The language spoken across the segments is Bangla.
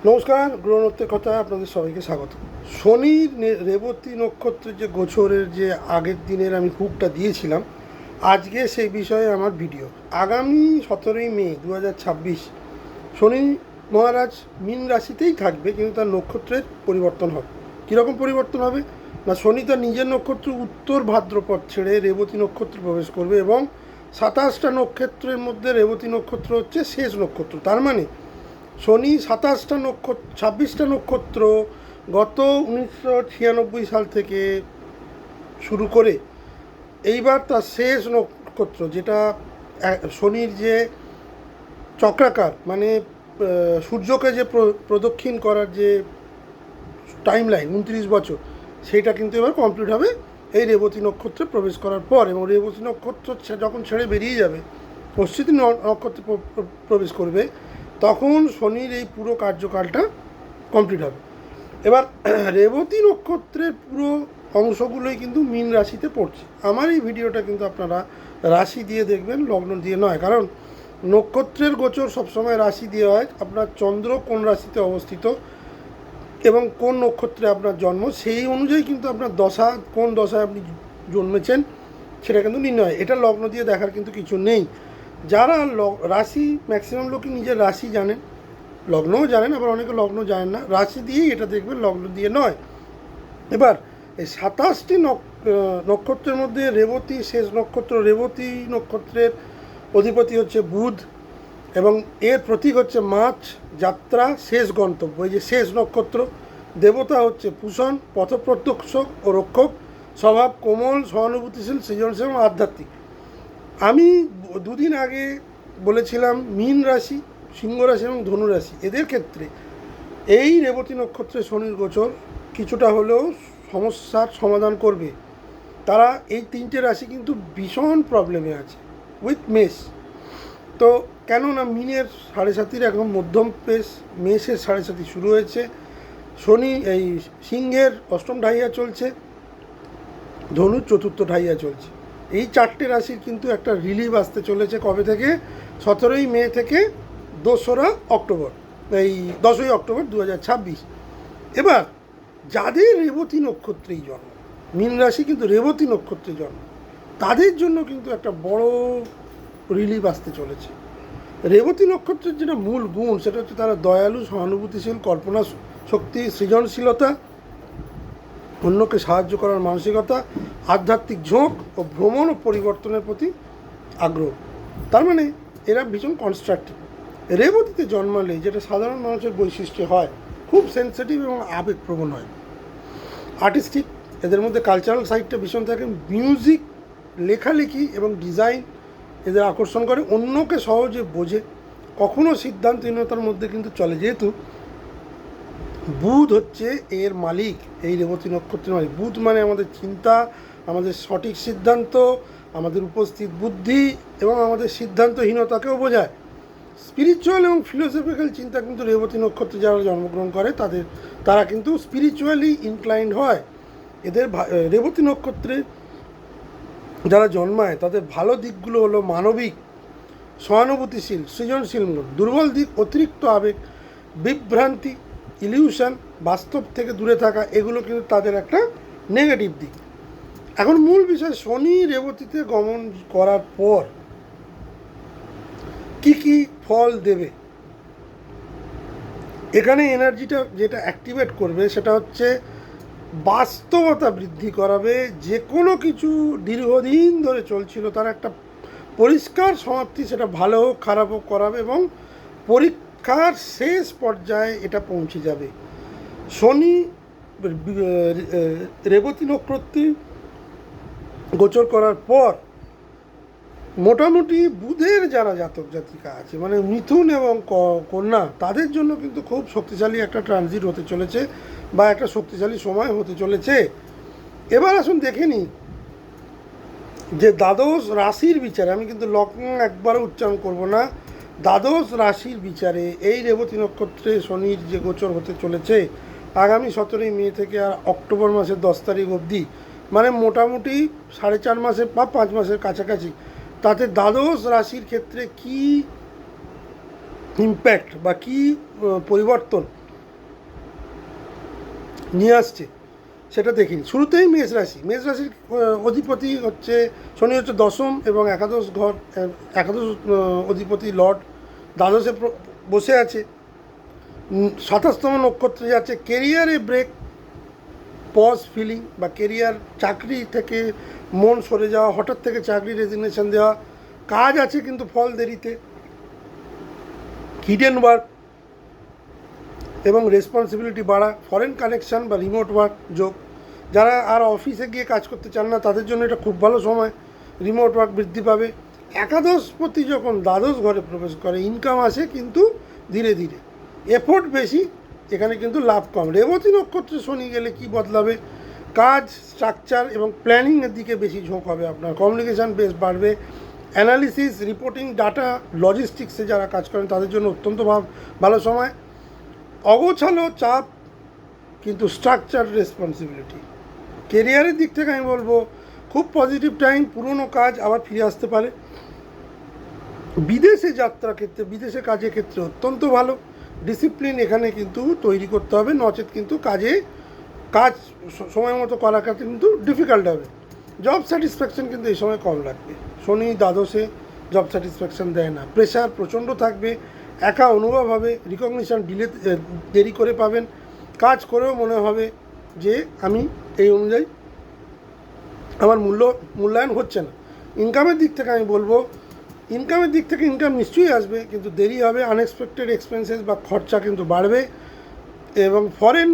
নমস্কার, গ্রহণত্বের কথায় আপনাদের সবাইকে স্বাগত। শনির রেবতী নক্ষত্রের যে গোচরের যে আগের দিনের আমি হুকটা দিয়েছিলাম, আজকে সেই বিষয়ে আমার ভিডিও। আগামী 17ই মে 2026 শনি মহারাজ মীন রাশিতেই থাকবে, কিন্তু তার নক্ষত্রের পরিবর্তন হবে। কীরকম পরিবর্তন হবে না, শনি তার নিজের নক্ষত্র উত্তর ভাদ্রপদ ছেড়ে রেবতী নক্ষত্রে প্রবেশ করবে এবং 27টা নক্ষত্রের মধ্যে রেবতী নক্ষত্র হচ্ছে শেষ নক্ষত্র। তার মানে শনি 27টা নক্ষত্র 26টা নক্ষত্র গত 1996 সাল থেকে শুরু করে এইবার তার শেষ নক্ষত্র, যেটা শনির যে চক্রাকার মানে সূর্যকে যে প্রদক্ষিণ করার যে টাইম লাইন 29 বছর, সেইটা কিন্তু এবার কমপ্লিট হবে এই রেবতী নক্ষত্রে প্রবেশ করার পর। এবং রেবতী নক্ষত্র যখন ছেড়ে বেরিয়ে যাবে, অশ্বিনী নক্ষত্রে প্রবেশ করবে, তখন শনির এই পুরো কার্যকালটা কমপ্লিট হবে। এবার রেবতী নক্ষত্রের পুরো অংশগুলোই কিন্তু মীন রাশিতে পড়ছে। আমার এই ভিডিওটা কিন্তু আপনারা রাশি দিয়ে দেখবেন, লগ্ন দিয়ে নয়, কারণ নক্ষত্রের গোচর সবসময় রাশি দিয়ে হয়। আপনার চন্দ্র কোন রাশিতে অবস্থিত এবং কোন নক্ষত্রে আপনার জন্ম, সেই অনুযায়ী কিন্তু আপনার দশা, কোন দশায় আপনি জন্মেছেন সেটা কিন্তু নির্ণয় হয়। এটা লগ্ন দিয়ে দেখার কিন্তু কিছু নেই। যারা রাশি, ম্যাক্সিমাম লোকই নিজের রাশি জানেন, লগ্নও জানেন, আবার অনেকে লগ্ন জানেন না, রাশি দিয়েই এটা দেখবেন, লগ্ন দিয়ে নয়। এবার এই 27টি নক্ষত্রের মধ্যে রেবতী শেষ নক্ষত্র। রেবতী নক্ষত্রের অধিপতি হচ্ছে বুধ এবং এর প্রতীক হচ্ছে মাছ, যাত্রা, শেষ গন্তব্য। এই যে শেষ নক্ষত্র, দেবতা হচ্ছে পুষণ, পথপ্রদর্শক ও রক্ষক, স্বভাব কোমল, সহানুভূতিশীল, সৃজনশীল এবং আধ্যাত্মিক। আমি দুদিন আগে বলেছিলাম মীন রাশি, সিংহ রাশি এবং ধনু রাশি, এদের ক্ষেত্রে এই রেবতী নক্ষত্রে শনির গোচর কিছুটা হলেও সমস্যার সমাধান করবে। তারা এই তিনটে রাশি কিন্তু ভীষণ প্রবলেমে আছে উইথ মেষ। তো কেননা মিনের 7.5 এখন মধ্যম পেশ, মেষের 7.5 শুরু হয়েছে, শনি এই সিংহের অষ্টম ঢাইয়া চলছে, ধনুর চতুর্থ ঢাইয়া চলছে। এই চারটে রাশির কিন্তু একটা রিলিভ আসতে চলেছে কবে থেকে, 17ই মে থেকে 2রা অক্টোবর, এই 10ই অক্টোবর 2026। এবার যাদের রেবতী নক্ষত্রেই জন্ম, মীন রাশি কিন্তু রেবতী নক্ষত্রে জন্ম, তাদের জন্য কিন্তু একটা বড় রিলিভ আসতে চলেছে। রেবতী নক্ষত্রের যেটা মূল গুণ, সেটা হচ্ছে তারা দয়ালু, সহানুভূতিশীল, কল্পনা শক্তি, সৃজনশীলতা, অন্যকে সাহায্য করার মানসিকতা, আধ্যাত্মিক ঝোঁক ও ভ্রমণ ও পরিবর্তনের প্রতি আগ্রহ। তার মানে এরা ভীষণ কনস্ট্রাকটিভ। রেবতীতে জন্মালে যেটা সাধারণ মানুষের বৈশিষ্ট্য হয়, খুব সেন্সিটিভ এবং আবেগপ্রবণ হয়, আর্টিস্টিক, এদের মধ্যে কালচারাল সাইডটা ভীষণ থাকে, মিউজিক, লেখালেখি এবং ডিজাইন এদের আকর্ষণ করে, অন্যকে সহজে বোঝে, কখনও সিদ্ধান্তহীনতার মধ্যে কিন্তু চলে। যেহেতু বুধ হচ্ছে এর মালিক, এই রেবতী নক্ষত্রের মালিক। বুধ মানে আমাদের চিন্তা, আমাদের সঠিক সিদ্ধান্ত, আমাদের উপস্থিত বুদ্ধি এবং আমাদের সিদ্ধান্তহীনতাকেও বোঝায়। স্পিরিচুয়াল এবং ফিলোসফিক্যাল চিন্তা কিন্তু রেবতী নক্ষত্রে যারা জন্মগ্রহণ করে তারা কিন্তু স্পিরিচুয়ালি ইনক্লাইন্ড হয়। এদের রেবতী নক্ষত্রে যারা জন্মায় তাদের ভালো দিকগুলো হলো মানবিক, সহানুভূতিশীল, সৃজনশীল গুণ। দুর্বল দিক অতিরিক্ত আবেগ, বিভ্রান্তি, ইলিউশন, বাস্তব থেকে দূরে থাকা, এগুলো কিন্তু তাদের একটা নেগেটিভ দিক। এখন মূল বিষয়, শনি রেবতীতে গমন করার পর কি কি ফল দেবে। এখানে এনার্জিটা যেটা অ্যাক্টিভেট করবে সেটা হচ্ছে বাস্তবতা বৃদ্ধি করাবে। যে কোনো কিছু দীর্ঘদিন ধরে চলছিল তার একটা পরিষ্কার সমাপ্তি, সেটা ভালো হোক খারাপ হোক করাবে এবং পরীক্ষার শেষ পর্যায়ে এটা পৌঁছে যাবে। শনি রেবতী নক্ষত্রে গোচর করার পর মোটামুটি বুধের যারা জাতক জাতিকা আছে, মানে মিথুন এবং কন্যা, তাদের জন্য কিন্তু খুব শক্তিশালী একটা ট্রানজিট হতে চলেছে বা একটা শক্তিশালী সময় হতে চলেছে। এবার আসুন দেখে নিই যে দ্বাদশ রাশির বিচারে, আমি কিন্তু লগ্ন একবারও উচ্চারণ করব না, দ্বাদশ রাশির বিচারে এই রেবতী নক্ষত্রে শনির যে গোচর হতে চলেছে আগামী 17ই মে থেকে আর অক্টোবর মাসের 10 তারিখ অবধি, মানে মোটামুটি 4.5 মাসের বা 5 মাসের কাছাকাছি, তাতে দ্বাদশ রাশির ক্ষেত্রে কি ইম্প্যাক্ট বা কি পরিবর্তন নিয়ে আসছে সেটা দেখিনি। শুরুতেই মেষ রাশির অধিপতি হচ্ছে শনি, হচ্ছে দশম এবং একাদশ ঘর, একাদশ অধিপতি লর্ড দ্বাদশে বসে আছে। 27তম নক্ষত্রে যাচ্ছে। কেরিয়ারে ব্রেক, পজ ফিলিং বা কেরিয়ার, চাকরি থেকে মন সরে যাওয়া, হঠাৎ থেকে চাকরি রেজিগনেশন দেওয়া, কাজ আছে কিন্তু ফল দেরিতে, হিডেন ওয়ার্ক এবং রেসপন্সিবিলিটি বাড়া, ফরেন কানেকশান বা রিমোট ওয়ার্ক যোগ। যারা আর অফিসে গিয়ে কাজ করতে চান না তাদের জন্য এটা খুব ভালো সময়, রিমোট ওয়ার্ক বৃদ্ধি পাবে। একাদশপতি যখন দ্বাদশ ঘরে প্রবেশ করে ইনকাম আসে কিন্তু ধীরে ধীরে, এফোর্ট বেশি, এখানে কিন্তু লাভ কম। রেবতী নক্ষত্রে শনি গেলে কি বদলাবে? কাজ, স্ট্রাকচার এবং প্ল্যানিংয়ের দিকে বেশি ঝোঁক হবে আপনার, কমিউনিকেশান বেশ বাড়বে, অ্যানালিসিস, রিপোর্টিং, ডাটা, লজিস্টিক্সে যারা কাজ করেন তাদের জন্য অত্যন্ত ভালো সময়। অগোছালো চাপ কিন্তু স্ট্রাকচার, রেসপন্সিবিলিটি। কেরিয়ারের দিক থেকে আমি বলবো খুব পজিটিভ টাইম, পুরনো কাজ আবার ফিরে আসতে পারে। বিদেশে যাত্রার ক্ষেত্রে, বিদেশে কাজের ক্ষেত্রে অত্যন্ত ভালো। ডিসিপ্লিন এখানে কিন্তু তৈরি করতে হবে, নচেত কিন্তু কাজ সময় মতো করার ক্ষেত্রে কিন্তু ডিফিকাল্ট হবে। জব স্যাটিসফ্যাকশন কিন্তু এই সময় কম লাগবে। শনি দ্বাদশে জব স্যাটিসফ্যাকশন দেয় না, প্রেশার প্রচণ্ড থাকবে, একা অনুভব হবে, রিকগনিশন দেরি করে পাবেন, কাজ করেও মনে হবে যে আমি এই অনুযায়ী আমার মূল্যায়ন হচ্ছে না। ইনকামের দিক থেকে আমি বলবো ইনকাম নিশ্চয়ই আসবে কিন্তু দেরি হবে, আনএক্সপেক্টেড এক্সপেন্সেস বা খরচা কিন্তু বাড়বে। এবং ফরেন,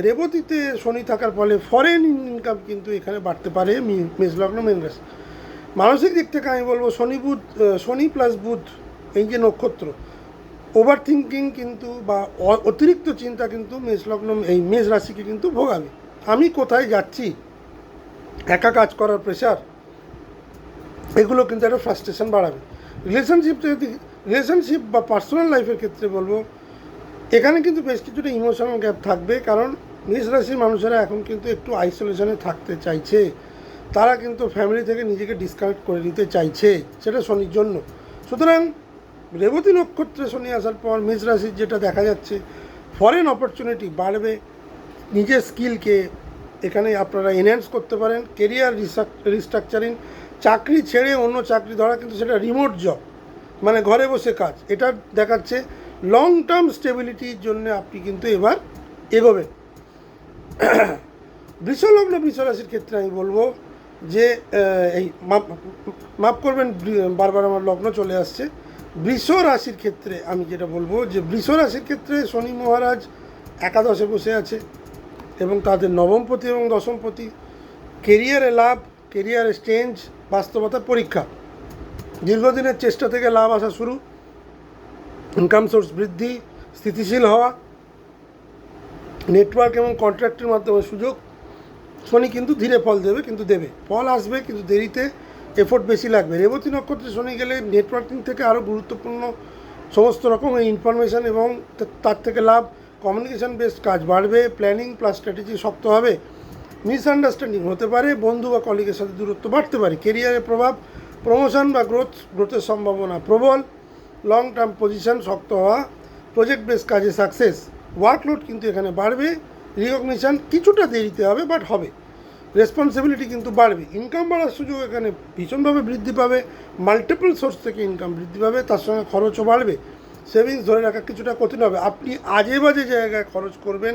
রেবতীতে শনি থাকার ফলে ফরেন ইনকাম কিন্তু এখানে বাড়তে পারে মেষলগ্ন মেন রাশি। মানসিক দিক থেকে আমি বলবো শনি প্লাস বুধ, এই যে নক্ষত্র, ওভার থিঙ্কিং কিন্তু বা অতিরিক্ত চিন্তা কিন্তু মেষ রাশিকে কিন্তু ভোগাবে। আমি কোথায় যাচ্ছি, একা কাজ করার প্রেশার, এগুলো কিন্তু একটা ফ্রাস্ট্রেশন বাড়াবে। রিলেশনশিপ বা পার্সোনাল লাইফের ক্ষেত্রে বলবো এখানে কিন্তু বেশ কিছুটা ইমোশনাল গ্যাপ থাকবে, কারণ মেষ রাশির মানুষেরা এখন কিন্তু একটু আইসোলেশনে থাকতে চাইছে, তারা কিন্তু ফ্যামিলি থেকে নিজেকে ডিসকানেক্ট করে নিতে চাইছে, সেটা শনির জন্য। সুতরাং রেবতী নক্ষত্রে শনি আসার পর মেষ রাশির যেটা দেখা যাচ্ছে, ফরেন অপরচুনিটি বাড়বে, নিজের স্কিলকে এখানে আপনারা এনহ্যান্স করতে পারেন। কেরিয়ার রিস্ট্রাকচারিং, চাকরি ছেড়ে অন্য চাকরি ধরা, কিন্তু সেটা রিমোট জব, মানে ঘরে বসে কাজ, এটা দেখাচ্ছে। লং টার্ম স্টেবিলিটির জন্য আপনি কিন্তু এবার এগোবেন। বৃষলগ্ন বৃষরাশির ক্ষেত্রে আমি বলবো যে এই মাফ করবেন, বারবার আমার লগ্ন চলে আসছে। বৃষ রাশির ক্ষেত্রে আমি যেটা বলবো যে বৃষ রাশির ক্ষেত্রে শনি মহারাজ একাদশে বসে আছে এবং তাদের নবমপতি এবং দশমপতি। কেরিয়ারে লাভ, কেরিয়ারে চেঞ্জ, বাস্তবতার পরীক্ষা, দীর্ঘদিনের চেষ্টা থেকে লাভ আসা শুরু, ইনকাম সোর্স বৃদ্ধি, স্থিতিশীল হওয়া, নেটওয়ার্ক এবং কন্ট্রাক্টের মাধ্যমে সুযোগ। শনি কিন্তু ধীরে ফল দেবে, কিন্তু দেবে, ফল আসবে কিন্তু দেরিতে, এফোর্ট বেশি লাগবে। রেবতী নক্ষত্রে শনি গেলে নেটওয়ার্কিং থেকে আরও গুরুত্বপূর্ণ সমস্ত রকমের ইনফরমেশান এবং তার থেকে লাভ, কমিউনিকেশান বেসড কাজ বাড়বে, প্ল্যানিং প্লাস স্ট্র্যাটেজি শক্ত হবে, মিসআন্ডারস্ট্যান্ডিং হতে পারে, বন্ধু বা কলিগের সাথে দূরত্ব বাড়তে পারে। কেরিয়ারের প্রভাব, প্রমোশন বা গ্রোথের সম্ভাবনা প্রবল, লং টার্ম পজিশন শক্ত হওয়া, প্রজেক্ট বেস কাজে সাকসেস, ওয়ার্কলোড কিন্তু এখানে বাড়বে, রিকগনিশান কিছুটা দেরিতে হবে বাট হবে, রেসপন্সিবিলিটি কিন্তু বাড়বে। ইনকাম বাড়ার সুযোগ এখানে ভীষণভাবে বৃদ্ধি পাবে, মাল্টিপল সোর্স থেকে ইনকাম বৃদ্ধি পাবে, তার সঙ্গে খরচও বাড়বে, সেভিংস ধরে রাখা কিছুটা কঠিন হবে। আপনি আজে বাজে জায়গায় খরচ করবেন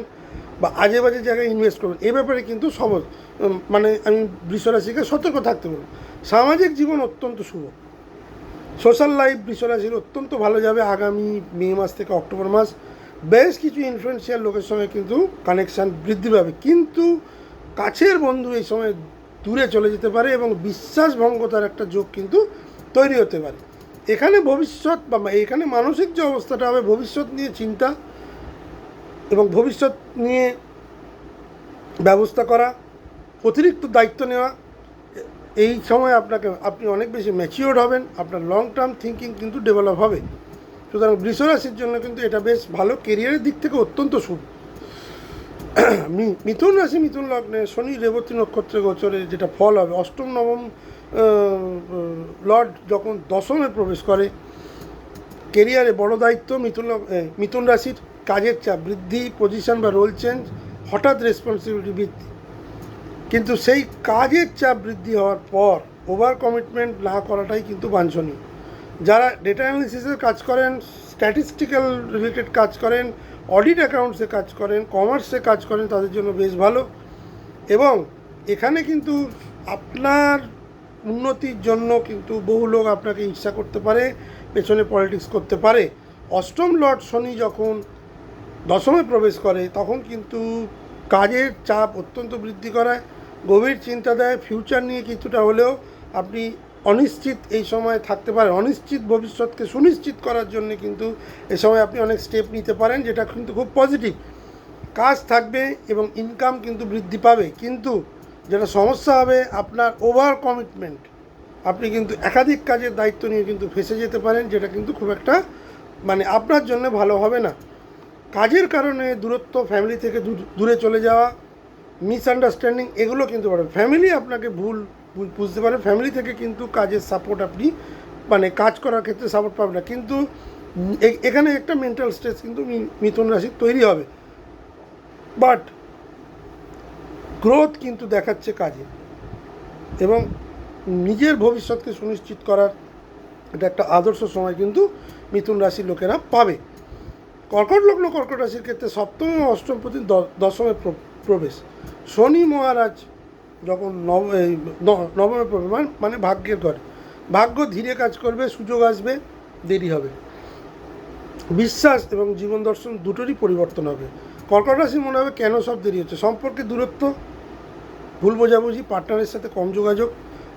বা আজে বাজে জায়গায় ইনভেস্ট করবেন, এ ব্যাপারে কিন্তু মানে আমি বৃষরাশিকে সতর্ক থাকতে বলব। সামাজিক জীবন অত্যন্ত শুভ, সোশ্যাল লাইফ বৃষরাশির অত্যন্ত ভালো যাবে আগামী মে মাস থেকে অক্টোবর মাস। বেশ কিছু ইনফ্লুয়েন্সিয়াল লোকের সঙ্গে কিন্তু কানেকশান বৃদ্ধি পাবে, কিন্তু কাছের বন্ধু এই সময় দূরে চলে যেতে পারে এবং বিশ্বাসভঙ্গতার একটা যোগ কিন্তু তৈরি হতে পারে। এখানে ভবিষ্যৎ বা এখানে মানসিক যে অবস্থাটা হবে, ভবিষ্যৎ নিয়ে চিন্তা এবং ভবিষ্যৎ নিয়ে ব্যবস্থা করা, অতিরিক্ত দায়িত্ব নেওয়া, এই সময় আপনি অনেক বেশি ম্যাচিওর্ড হবেন, আপনার লং টার্ম থিঙ্কিং কিন্তু ডেভেলপ হবে। সুতরাং বৃষরাশির জন্য কিন্তু এটা বেশ ভালো, কেরিয়ারের দিক থেকে অত্যন্ত শুভ। মিথুন রাশি, মিথুন লগ্নে শনি রেবতী নক্ষত্রে গোচরে যেটা ফল হবে, অষ্টম নবম লর্ড যখন দশমে প্রবেশ করে, কেরিয়ারে বড় দায়িত্ব, মিথুন রাশির কাজের চাপ বৃদ্ধি, পজিশন বা রোল চেঞ্জ, হঠাৎ রেসপন্সিবিলিটি বৃদ্ধি, কিন্তু সেই কাজের চাপ বৃদ্ধি হওয়ার পর ওভার কমিটমেন্ট না করাটাই কিন্তু বাঞ্ছনীয়। যারা ডেটা অ্যানালিসিসের কাজ করেন, স্ট্যাটিস্টিক্যাল রিলেটেড কাজ করেন, অডিট অ্যাকাউন্টসে কাজ করেন, কমার্সে কাজ করেন, তাদের জন্য বেশ ভালো। এবং এখানে কিন্তু আপনার উন্নতির জন্য কিন্তু বহু লোক আপনাকে ঈর্ষা করতে পারে, পেছনে পলিটিক্স করতে পারে। অষ্টম লর্ড শনি যখন দশমে প্রবেশ করে তখন কিন্তু কাজের চাপ অত্যন্ত বৃদ্ধি করায়, গভীর চিন্তা দেয়, ফিউচার নিয়ে কিছুটা হলেও আপনি অনিশ্চিত এই সময় থাকতে পারেন। অনিশ্চিত ভবিষ্যৎকে সুনিশ্চিত করার জন্য কিন্তু এই সময় আপনি অনেক স্টেপ নিতে পারেন, যেটা কিন্তু খুব পজিটিভ। কাজ থাকবে এবং ইনকাম কিন্তু বৃদ্ধি পাবে, কিন্তু যেটা সমস্যা হবে আপনার ওভার কমিটমেন্ট। আপনি কিন্তু একাধিক কাজের দায়িত্ব নিয়ে কিন্তু ফেঁসে যেতে পারেন, যেটা কিন্তু খুব একটা আপনার জন্য ভালো হবে না। কাজের কারণে দূরত্ব, ফ্যামিলি থেকে দূরে চলে যাওয়া, মিসআন্ডারস্ট্যান্ডিং, এগুলো কিন্তু পারে। ফ্যামিলি আপনাকে ভুল বুঝতে পারে, ফ্যামিলি থেকে কিন্তু কাজের সাপোর্ট আপনি কাজ করার ক্ষেত্রে সাপোর্ট পাবেন না। কিন্তু এখানে একটা মেন্টাল স্ট্রেস কিন্তু মিথুন রাশির তৈরি হবে, বাট গ্রোথ কিন্তু দেখাচ্ছে কাজে, এবং নিজের ভবিষ্যৎকে সুনিশ্চিত করার এটা একটা আদর্শ সময় কিন্তু মিথুন রাশির লোকেরা পাবে। কর্কট লগ্ন, কর্কট রাশির ক্ষেত্রে সপ্তম ও অষ্টম প্রতি দশমে প্রবেশ। শনি মহারাজ যখন নবমে প্রবেশ ভাগ্যের ঘরে, ভাগ্য ধীরে কাজ করবে, সুযোগ আসবে, দেরি হবে। বিশ্বাস এবং জীবন দর্শন দুটোরই পরিবর্তন হবে। কর্কট রাশি মনে হবে কেন সব দেরি হচ্ছে, সম্পর্কে দূরত্ব, ভুল বোঝাবুঝি, পার্টনারের সাথে কম যোগাযোগ,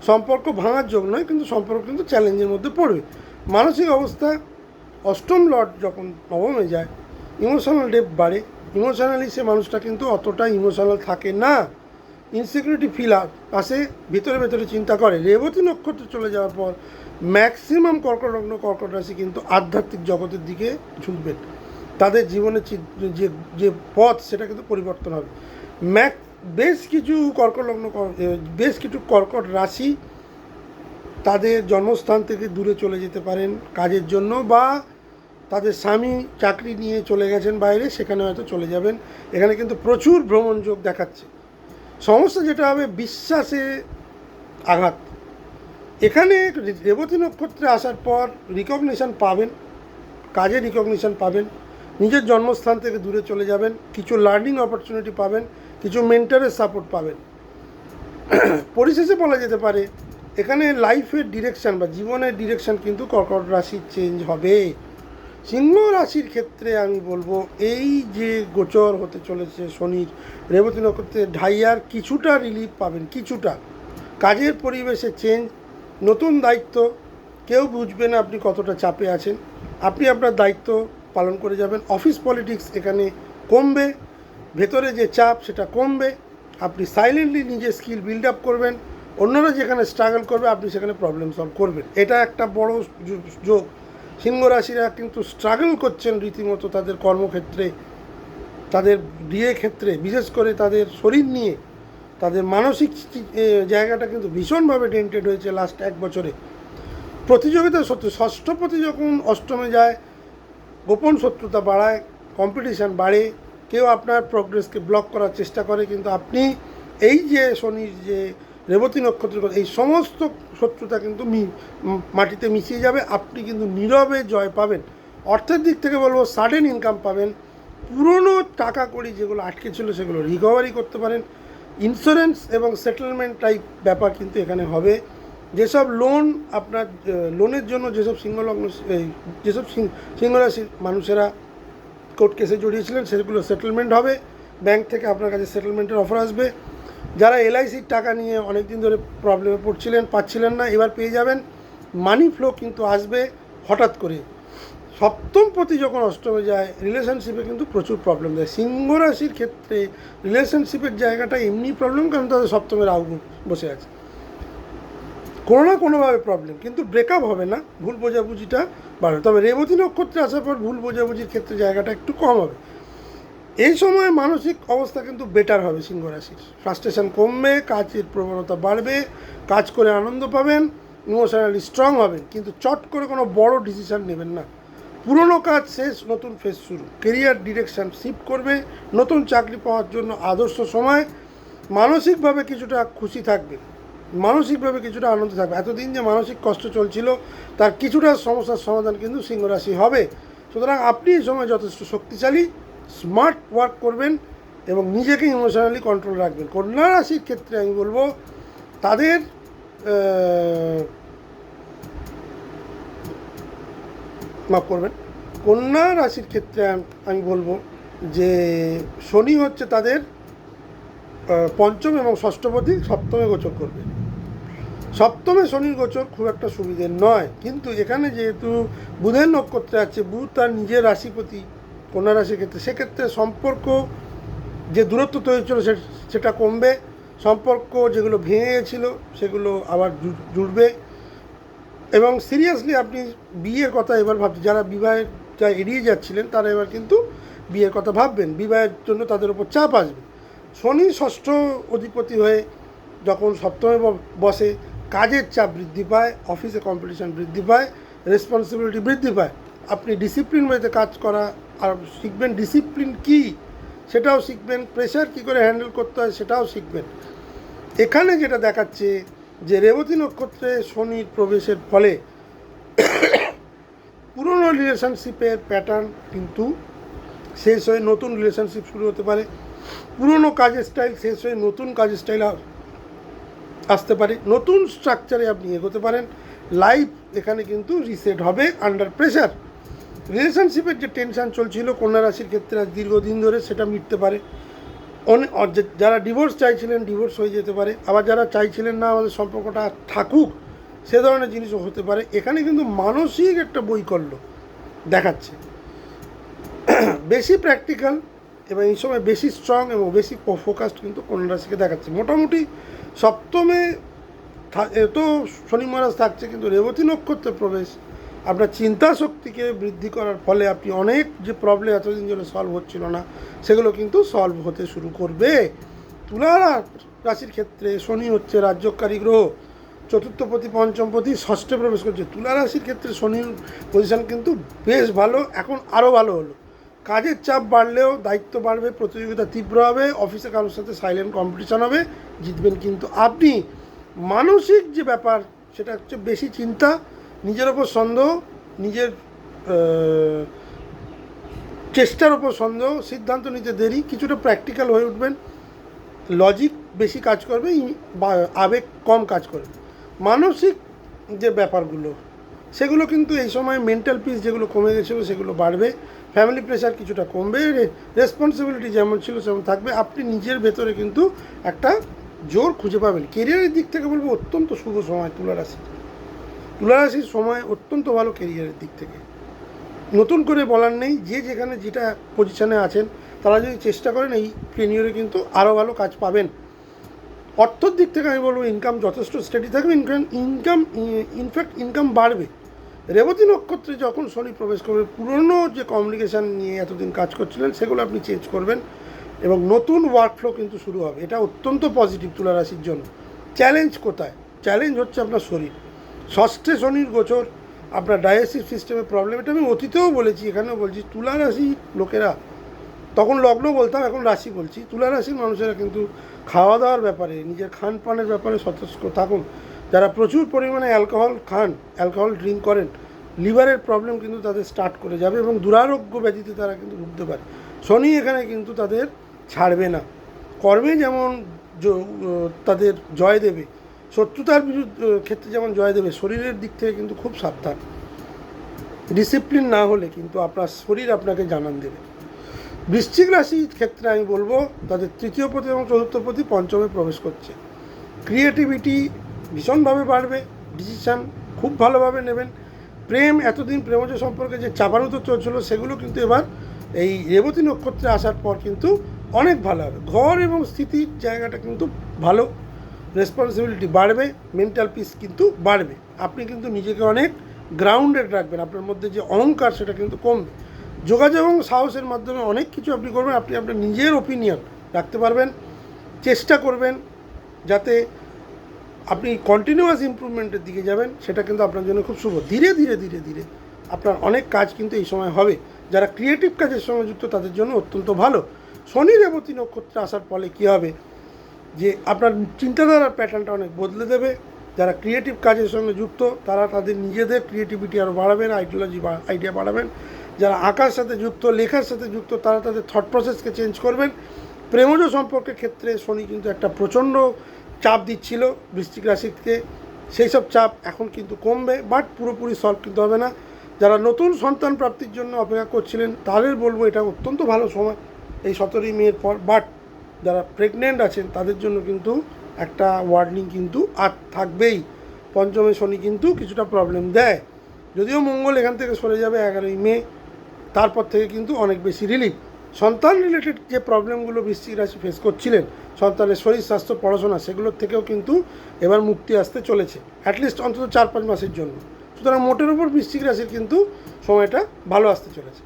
সম্পর্ক ভাঙার যোগ নয়, কিন্তু সম্পর্ক কিন্তু চ্যালেঞ্জের মধ্যে পড়বে। মানসিক অবস্থা, অষ্টম লর্ড যখন নবমে যায় ইমোশনাল ডেপথ বাড়ে, ইমোশনালি সে মানুষটা কিন্তু অতটা ইমোশনাল থাকে না, ইনসিকিউরিটি ফিল আসে, ভিতরে ভেতরে চিন্তা করে। রেবতী নক্ষত্র চলে যাওয়ার পর ম্যাক্সিমাম কর্কট লগ্ন, কর্কট রাশি কিন্তু আধ্যাত্মিক জগতের দিকে ঝুঁকবেন, তাদের জীবনের যে যে পথ সেটা কিন্তু পরিবর্তন হবে। বেশ কিছু কর্কট লগ্ন, বেশ কিছু কর্কট রাশি তাদের জন্মস্থান থেকে দূরে চলে যেতে পারেন কাজের জন্য, বা তাদের স্বামী চাকরি নিয়ে চলে গেছেন বাইরে, সেখানে হয়তো চলে যাবেন। এখানে কিন্তু প্রচুর ভ্রমণ যোগ দেখাচ্ছে। সমস্যা যেটা হবে বিশ্বাসে আঘাত। এখানে রেবতী নক্ষত্রে আসার পর রিকগনিশন পাবেন, কাজে রিকগনিশন পাবেন, নিজের জন্মস্থান থেকে দূরে চলে যাবেন, কিছু লার্নিং অপরচুনিটি পাবেন, কিছু মেন্টরের সাপোর্ট পাবেন। পরিশেষে বলা যেতে পারে এখানে লাইফের ডিরেকশান বা জীবনের ডিরেকশান কিন্তু কর্কট রাশির চেঞ্জ হবে। সিংহ রাশির ক্ষেত্রে আমি বলবো এই যে গোচর হতে চলেছে শনির রেবতী নক্ষত্রে, ঢাইয়ার কিছুটা রিলিফ পাবেন, কিছুটা কাজের পরিবেশে চেঞ্জ, নতুন দায়িত্ব, কেউ বুঝবে না আপনি কতটা চাপে আছেন, আপনি আপনার দায়িত্ব পালন করে যাবেন। অফিস পলিটিক্স এখানে কমবে, ভেতরে যে চাপ সেটা কমবে, আপনি সাইলেন্টলি নিজের স্কিল বিল্ড আপ করবেন, অন্যরা যেখানে স্ট্রাগল করবে আপনি সেখানে প্রবলেম সলভ করবেন। এটা একটা বড় যোগ। সিংহ রাশিরা কিন্তু স্ট্রাগল করছেন রীতিমতো তাদের কর্মক্ষেত্রে, তাদের বিয়ে ক্ষেত্রে, বিশেষ করে তাদের শরীর নিয়ে, তাদের মানসিক জায়গাটা কিন্তু ভীষণভাবে ডেন্টেড হয়েছে লাস্ট এক বছরে। প্রতিযোগিতা সত্যি, ষষ্ঠপতি যখন অষ্টমে যায় গোপন শত্রুতা বাড়ায়, কম্পিটিশান বাড়ে, কেউ আপনার প্রোগ্রেসকে ব্লক করার চেষ্টা করে, কিন্তু আপনি এই যে শনির যে রেবতী নক্ষত্রের এই সমস্ত শত্রুতা কিন্তু মাটিতে মিশিয়ে যাবে, আপনি কিন্তু নীরবে জয় পাবেন। অর্থের দিক থেকে বলবো সাডেন ইনকাম পাবেন, পুরনো টাকা কড়ি যেগুলো আটকে ছিল সেগুলো রিকভারি করতে পারেন। ইন্স্যুরেন্স এবং সেটেলমেন্ট টাইপ ব্যাপার কিন্তু এখানে হবে। যেসব লোন আপনার লোনের জন্য যেসব যেসব সিংহরাশির মানুষেরা কোর্ট কেসে জড়িয়েছিলেন সেগুলো সেটেলমেন্ট হবে, ব্যাংক থেকে আপনার কাছে সেটেলমেন্টের অফার আসবে। যারা এলআইসির টাকা নিয়ে অনেক দিন ধরে প্রবলেমে পাচ্ছিলেন না, এবার পেয়ে যাবেন। মানি ফ্লো কিন্তু আসবে হঠাৎ করে। সপ্তমপতি যখন অষ্টমে যায় রিলেশনশিপে কিন্তু প্রচুর প্রবলেম দেয়। সিংহ রাশির ক্ষেত্রে রিলেশনশিপের জায়গাটা এমনি প্রবলেম, কারণ তাদের সপ্তমে রাহু বসে আছে, কোনো না কোনোভাবে প্রবলেম, কিন্তু ব্রেকআপ হবে না, ভুল বোঝাবুঝিটা বাড়বে। তবে রেবতী নক্ষত্রে আসার পর ভুল বোঝাবুঝির ক্ষেত্রে জায়গাটা একটু কম হবে। এই সময় মানসিক অবস্থা কিন্তু বেটার হবে সিংহ রাশির, ফ্রাস্ট্রেশন কমবে, কাজের প্রবণতা বাড়বে, কাজ করে আনন্দ পাবেন, ইমোশনালি স্ট্রং হবেন, কিন্তু চট করে কোনো বড় ডিসিশান নেবেন না। পুরনো কাজ শেষ, নতুন ফেজ শুরু, কেরিয়ার ডিরেকশান শিফট করবে, নতুন চাকরি পাওয়ার জন্য আদর্শ সময়, মানসিকভাবে কিছুটা খুশি থাকবে, মানসিকভাবে কিছুটা আনন্দ থাকবে। এতদিন যে মানসিক কষ্ট চলছিল তার কিছুটা সমস্যার সমাধান কিন্তু সিংহ রাশি হবে। সুতরাং আপনি এই সময় যথেষ্ট শক্তিশালী, স্মার্ট ওয়ার্ক করবেন এবং নিজেকে ইমোশনালি কন্ট্রোল রাখবেন। কন্যা রাশির ক্ষেত্রে আমি বলবো তাদের মাফ করবেন, কন্যা রাশির ক্ষেত্রে আমি বলবো যে শনি হচ্ছে তাদের পঞ্চম এবং ষষ্ঠপতি, সপ্তমে গোচর করবে। সপ্তমে শনির গোচর খুব একটা সুবিধের নয়, কিন্তু এখানে যেহেতু বুধের নক্ষত্রে আছে, বুধ তার নিজের রাশিপতি কন্যা রাশির ক্ষেত্রে, সেক্ষেত্রে সম্পর্ক যে দূরত্ব তৈরি ছিল সেটা কমবে, সম্পর্ক যেগুলো ভেঙে গেছিলো সেগুলো আবার জুড়বে এবং সিরিয়াসলি আপনি বিয়ের কথা এবার ভাবছেন। যারা বিবাহের যা এড়িয়ে যাচ্ছিলেন তারা এবার কিন্তু বিয়ের কথা ভাববেন, বিবাহের জন্য তাদের উপর চাপ আসবে। শনি ষষ্ঠ অধিপতি হয়ে যখন সপ্তমে বসে, কাজের চাপ বৃদ্ধি পায়, অফিসে কম্পিটিশন বৃদ্ধি পায়, রেসপন্সিবিলিটি বৃদ্ধি পায়। আপনি ডিসিপ্লিন ওয়েতে কাজ করা আর শিখবেন, ডিসিপ্লিন কী সেটাও শিখবেন, প্রেশার কী করে হ্যান্ডেল করতে হয় সেটাও শিখবেন। এখানে যেটা দেখাচ্ছে যে রেবতী নক্ষত্রে শনির প্রবেশের ফলে পুরনো রিলেশনশিপের প্যাটার্ন কিন্তু শেষ হয়ে নতুন রিলেশনশিপ শুরু হতে পারে, পুরনো কাজের স্টাইল শেষ হয়ে নতুন কাজের স্টাইল আসতে পারে, নতুন স্ট্রাকচারে আপনি এগোতে পারেন। লাইফ এখানে কিন্তু রিসেট হবে আন্ডার প্রেশার। রিলেশনশিপের যে টেনশান চলছিল কন্যা রাশির ক্ষেত্রে আজ দীর্ঘদিন ধরে সেটা মিটতে পারে। যারা ডিভোর্স চাইছিলেন ডিভোর্স হয়ে যেতে পারে, আবার যারা চাইছিলেন না আমাদের সম্পর্কটা থাকুক সে ধরনের জিনিসও হতে পারে। এখানে কিন্তু মানসিক একটা বৈকল্য দেখাচ্ছে, বেশি প্র্যাকটিক্যাল এবং এই সময় বেশি স্ট্রং এবং বেশি ফোকাসড কিন্তু কন্যা রাশিকে দেখাচ্ছে। মোটামুটি সপ্তমে তো শনি মহারাজ থাকছে, কিন্তু রেবতী নক্ষত্রের প্রবেশ আপনার চিন্তা শক্তিকে বৃদ্ধি করার ফলে আপনি অনেক যে প্রবলেম এতদিন ধরে সলভ হচ্ছিল না সেগুলো কিন্তু সলভ হতে শুরু করবে। তুলা রাশির ক্ষেত্রে শনি হচ্ছে রাজ্যকারী গ্রহ, চতুর্থপতি পঞ্চমপতি ষষ্ঠে প্রবেশ করছে। তুলা রাশির ক্ষেত্রে শনির পজিশন কিন্তু বেশ ভালো, এখন আরও ভালো হলো। কাজের চাপ বাড়লেও দায়িত্ব বাড়বে, প্রতিযোগিতা তীব্র হবে, অফিসে কারোর সাথে সাইলেন্ট কম্পিটিশন হবে, জিতবেন কিন্তু আপনি। মানসিক যে ব্যাপার সেটা হচ্ছে বেশি চিন্তা, নিজের ওপর সন্দেহ, নিজের চেষ্টার ওপর সন্দেহ, সিদ্ধান্ত নিতে দেরি, কিছুটা প্র্যাকটিক্যাল হয়ে উঠবেন, লজিক বেশি কাজ করবে, আবেগ কম কাজ করবে। মানসিক যে ব্যাপারগুলো সেগুলো কিন্তু এই সময় মেন্টাল পিস যেগুলো কমে গেছিলো সেগুলো বাড়বে, ফ্যামিলি প্রেশার কিছুটা কমবে, রেসপন্সিবিলিটি যেমন ছিল সেমন থাকবে। আপনি নিজের ভেতরে কিন্তু একটা জোর খুঁজে পাবেন। কেরিয়ারের দিক থেকে বলবো অত্যন্ত শুভ সময় তুলা রাশির সময় অত্যন্ত ভালো কেরিয়ারের দিক থেকে। নতুন করে বলার নেই, যে যেখানে যেটা পজিশানে আছেন তারা যদি চেষ্টা করেন এই টেনিয়রে কিন্তু আরও ভালো কাজ পাবেন। অর্থর দিক থেকে আমি বলবো ইনকাম যথেষ্ট স্টেডি থাকবে, ইনফ্যাক্ট বাড়বে। রেবতী নক্ষত্রে যখন শনি প্রবেশ করবে, পুরনো যে কমিউনিকেশান নিয়ে এতদিন কাজ করছিলেন সেগুলো আপনি চেঞ্জ করবেন এবং নতুন ওয়ার্কফ্লো কিন্তু শুরু হবে। এটা অত্যন্ত পজিটিভ তুলা রাশির জন্য। চ্যালেঞ্জ কোথায়? চ্যালেঞ্জ হচ্ছে আপনার শরীর। ষষ্ঠে শনির গোচর, আপনার ডাইজেস্টিভ সিস্টেমের প্রবলেম, এটা আমি অতীতেও বলেছি, এখানেও বলছি। তুলা রাশি লোকেরা, তখন লগ্ন বলতাম এখন রাশি বলছি, তুলা রাশির মানুষেরা কিন্তু খাওয়া দাওয়ার ব্যাপারে, নিজের খান পানের ব্যাপারে সতর্ক থাকুন। যারা প্রচুর পরিমাণে অ্যালকোহল ড্রিঙ্ক করেন, লিভারের প্রবলেম কিন্তু তাদের স্টার্ট করে যাবে এবং দুরারোগ্য ব্যাধিতে তারা কিন্তু ভুগতে পারে। শনি এখানে কিন্তু তাদের ছাড়বে না, কর্মে যেমন তাদের জয় দেবে, শত্রুতার ক্ষেত্রে যেমন জয় দেবে, শরীরের দিক থেকে কিন্তু খুব সাবধান। ডিসিপ্লিন না হলে কিন্তু আপনার শরীর আপনাকে জানান দেবে। বৃশ্চিক রাশির ক্ষেত্রে আমি বলবো তাদের তৃতীয়পতি এবং চতুর্থপতি পঞ্চমে প্রবেশ করছে। ক্রিয়েটিভিটি ভীষণভাবে বাড়বে, ডিসিশান খুব ভালোভাবে নেবেন। প্রেম, এতদিন প্রেমজ সম্পর্কে যে চাপানুতো চলছিল সেগুলো কিন্তু এবার এই রেবতী নক্ষত্রে আসার পর কিন্তু অনেক ভালো হবে। ঘর এবং স্থিতির জায়গাটা কিন্তু ভালো, রেসপন্সিবিলিটি বাড়বে, মেন্টাল পিস কিন্তু বাড়বে। আপনি কিন্তু নিজেকে অনেক গ্রাউন্ডেড রাখবেন, আপনার মধ্যে যে অহংকার সেটা কিন্তু কমবে। যোগাযোগ এবং সাহসের মাধ্যমে অনেক কিছু আপনি করবেন, আপনি আপনার নিজের ওপিনিয়ন রাখতে পারবেন। চেষ্টা করবেন যাতে আপনি কন্টিনিউয়াস ইমপ্রুভমেন্টের দিকে যাবেন, সেটা কিন্তু আপনার জন্য খুব শুভ। ধীরে ধীরে ধীরে ধীরে আপনার অনেক কাজ কিন্তু এই সময় হবে। যারা ক্রিয়েটিভ কাজের সঙ্গে যুক্ত তাদের জন্য অত্যন্ত ভালো। শনি রেবতী নক্ষত্রে আসার ফলে কী হবে, যে আপনার চিন্তাধারার প্যাটার্নটা অনেক বদলে দেবে। যারা ক্রিয়েটিভ কাজের সঙ্গে যুক্ত তারা তাদের নিজেদের ক্রিয়েটিভিটি আরও বাড়াবেন, আইডিয়া বাড়াবেন। যারা আঁকার সাথে যুক্ত, লেখার সাথে যুক্ত, তারা তাদের থট প্রসেসকে চেঞ্জ করবেন। প্রেমজ সম্পর্কের ক্ষেত্রে শনি কিন্তু একটা প্রচণ্ড চাপ দিচ্ছিল বৃশ্চিক রাশিকে, সেই সব চাপ এখন কিন্তু কমবে, বাট পুরোপুরি সলভ কিন্তু হবে না। যারা নতুন সন্তান প্রাপ্তির জন্য অপেক্ষা করছিলেন তাদের বলবো এটা অত্যন্ত ভালো সময় এই 17ই মের পর। বাট যারা প্রেগনেন্ট আছেন তাদের জন্য কিন্তু একটা ওয়ার্নিং কিন্তু আর থাকবেই। পঞ্চমে শনি কিন্তু কিছুটা প্রবলেম দেয়, যদিও মঙ্গল এখান থেকে সরে যাবে 11ই মে, তারপর থেকে কিন্তু অনেক বেশি রিলিফ। সন্তান রিলেটেড যে প্রবলেমগুলো বৃশ্চিক রাশি ফেস করছিলেন, সন্তানের শরীর স্বাস্থ্য পড়াশোনা, সেগুলোর থেকেও কিন্তু এবার মুক্তি আসতে চলেছে, অ্যাটলিস্ট অন্তত 4-5 মাসের জন্য। সুতরাং মোটের ওপর বৃশ্চিক রাশির কিন্তু সময়টা ভালো আসতে চলেছে।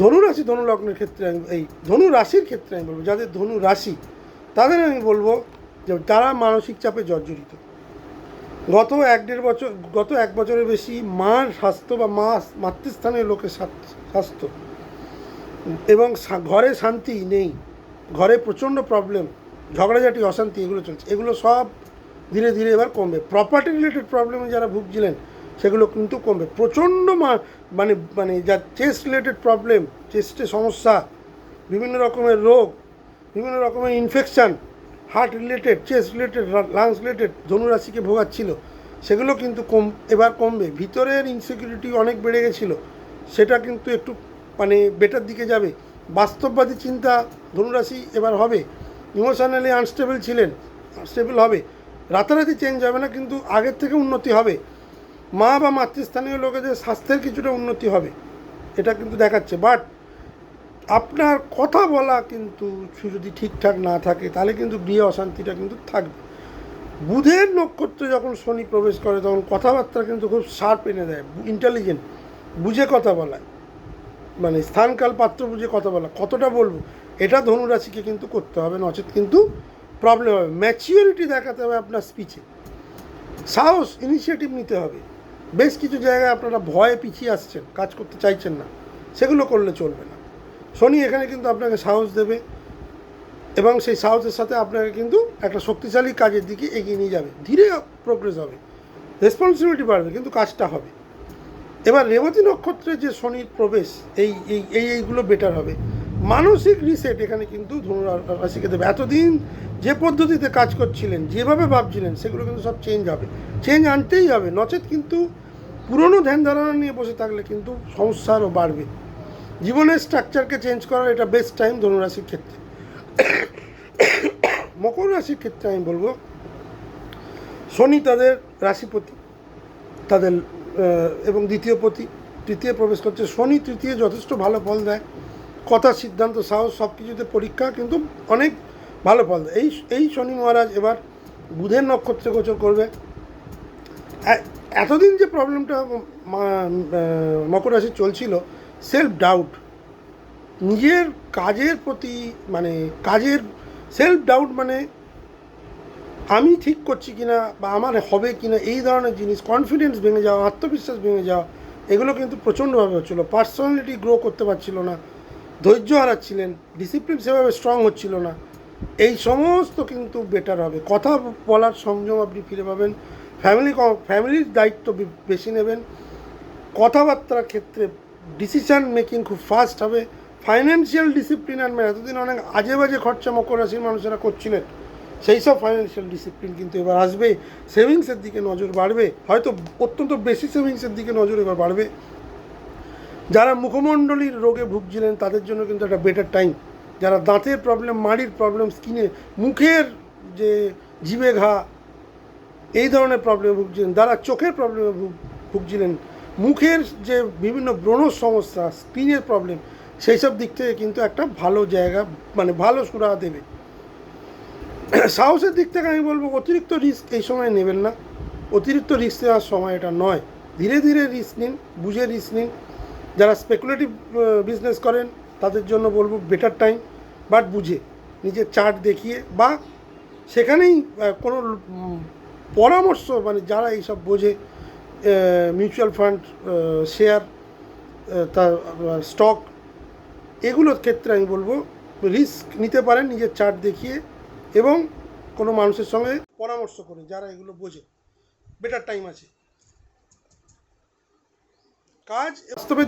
ধনু রাশি, ধনু লগ্নের ক্ষেত্রে এই ধনু রাশির ক্ষেত্রে আমি বলবো, যাদের ধনু রাশি তাদের আমি বলবো যে তারা মানসিক চাপে জর্জরিত। গত 1 বছরের বেশি মার স্বাস্থ্য বা মাতৃস্থানীয় লোকের স্বাস্থ্য এবং ঘরে শান্তি নেই, ঘরে প্রচণ্ড প্রবলেম, ঝগড়াঝাটি, অশান্তি, এগুলো চলছে। এগুলো সব ধীরে ধীরে এবার কমবে। প্রপার্টি রিলেটেড প্রবলেমে যারা ভুগছিলেন সেগুলো কিন্তু কমবে। প্রচণ্ড মানে মানে যা চেস্ট রিলেটেড প্রবলেম, চেস্টে সমস্যা, বিভিন্ন রকমের রোগ, বিভিন্ন রকমের infection, heart related, chest related, lungs related ধনুরাশিকে ভোগাচ্ছিল, সেগুলো কিন্তু এবার কমবে। ভিতরের ইনসিকিউরিটি অনেক বেড়ে গেছিলো, সেটা কিন্তু একটু মানে বেটার দিকে যাবে। বাস্তববাদী চিন্তা ধনুরাশি এবার হবে। ইমোশনালি আনস্টেবল ছিলেন, স্টেবল হবে। রাতারাতি চেঞ্জ হবে না, কিন্তু আগের থেকে উন্নতি হবে। মা বা মাতৃস্থানীয় লোকেদের স্বাস্থ্যের কিছুটা উন্নতি হবে, এটা কিন্তু দেখাচ্ছে। বাট আপনার কথা বলা কিন্তু যদি ঠিকঠাক না থাকে তাহলে কিন্তু গৃহে অশান্তিটা কিন্তু থাকবে। বুধের নক্ষত্রে যখন শনি প্রবেশ করে তখন কথাবার্তা কিন্তু খুব শার্প এনে দেয়, ইন্টেলিজেন্ট, বুঝে কথা বলা, মানে স্থানকাল পাত্র বুঝে কথা বলা, কতটা বলবো এটা ধনুরাশিকে কিন্তু করতে হবে, নচেত কিন্তু প্রবলেম হবে। ম্যাচিওরিটি দেখাতে হবে আপনার স্পিচে, সাহস, ইনিশিয়েটিভ নিতে হবে। বেশ কিছু জায়গায় আপনারা ভয়ে পিছিয়ে আসছেন, কাজ করতে চাইছেন না, সেগুলো করলে চলবে না। শনি এখানে কিন্তু আপনাকে সাহস দেবে এবং সেই সাহসের সাথে আপনাকে কিন্তু একটা শক্তিশালী কাজের দিকে এগিয়ে নিয়ে যাবে। ধীরে প্রোগ্রেস হবে, রেসপন্সিবিলিটি বাড়বে, কিন্তু কাজটা হবে। এবার রেবতী নক্ষত্রে যে শনির প্রবেশ, এইগুলো বেটার হবে। মানসিক রিসেট এখানে কিন্তু ধনু রাশিকে দেবে। এতদিন যে পদ্ধতিতে কাজ করছিলেন, যেভাবে ভাবছিলেন, সেগুলো কিন্তু সব চেঞ্জ হবে, চেঞ্জ আনতেই হবে, নচেত কিন্তু পুরনো ধ্যান ধারণা নিয়ে বসে থাকলে কিন্তু সমস্যা আরও বাড়বে। জীবনের স্ট্রাকচারকে চেঞ্জ করার এটা বেস্ট টাইম ধনুরাশির ক্ষেত্রে। মকর রাশির ক্ষেত্রে আমি বলবো শনি তাদের রাশিপতি, তাদের এবং দ্বিতীয় পতি, তৃতীয় প্রবেশ করছে। শনি তৃতীয় যথেষ্ট ভালো ফল দেয়, কথা, সিদ্ধান্ত, সাহস সব কিছুতে পরীক্ষা কিন্তু অনেক ভালো ফল দেয়। এই শনি মহারাজ এবার বুধের নক্ষত্রে গোচর করবে। এতদিন যে প্রবলেমটা মকর রাশি চলছিল, সেলফ ডাউট, নিজের কাজের প্রতি মানে কাজের সেলফ ডাউট, মানে আমি ঠিক করছি কিনা বা আমার হবে কিনা, এই ধরনের জিনিস, কনফিডেন্স ভেঙে যাওয়া, আত্মবিশ্বাস ভেঙে যাওয়া, এগুলো কিন্তু প্রচণ্ডভাবে হচ্ছিলো। পার্সোনালিটি গ্রো করতে পারছিল না, ধৈর্য হারাচ্ছিলেন, ডিসিপ্লিন সেভাবে স্ট্রং হচ্ছিল না। এই সমস্ত কিন্তু বেটার হবে। কথা বলার সংযম আপনি ফিরে পাবেন, ফ্যামিলির দায়িত্ব বেশি নেবেন, কথাবার্তার ক্ষেত্রে ডিসিশান মেকিং খুব ফাস্ট হবে। ফাইন্যান্সিয়াল ডিসিপ্লিন আনবেন। এতদিন অনেক আজে বাজে খরচা মকর রাশির মানুষেরা করছিলেন, সেই সব ফাইন্যান্সিয়াল ডিসিপ্লিন কিন্তু এবার আসবে। সেভিংসের দিকে নজর বাড়বে, হয়তো অত্যন্ত বেশি সেভিংসের দিকে নজর এবার বাড়বে। যারা মুখমণ্ডলীর রোগে ভুগছিলেন তাদের জন্য কিন্তু একটা বেটার টাইম। যারা দাঁতের প্রবলেম, মাড়ির প্রবলেম, স্কিনে, মুখের যে জিভে ঘা, এই ধরনের প্রবলেমে ভুগছিলেন, যারা চোখের প্রবলেমে ভুগছিলেন, মুখের যে বিভিন্ন ব্রণ সমস্যা, স্কিনের প্রবলেম, সেই সব দিক থেকে কিন্তু একটা ভালো জায়গা, মানে ভালো সুরাহা দেবে। সাহসের দিক থেকে আমি বলবো অতিরিক্ত রিস্ক এই সময় নেবেন না, অতিরিক্ত রিস্ক নেওয়ার সময় এটা নয়। ধীরে ধীরে রিস্ক নিন, বুঝে রিস্ক নিন। যারা স্পেকুলেটিভ বিজনেস করেন তাদের জন্য বলবো বেটার টাইম, বাট বুঝে, নিজের চার্ট দেখিয়ে, বা সেখানেই কোনো পরামর্শ মানে যারা এইসব বোঝে মিউচুয়াল ফান্ড, শেয়ার, তার স্টক, এগুলোর ক্ষেত্রে আমি বলবো রিস্ক নিতে পারেন নিজের চার্ট দেখিয়ে এবং কোনো মানুষের সঙ্গে পরামর্শ করে যারা এগুলো বোঝে। বেটার টাইম আছে কাজ বাস্তবে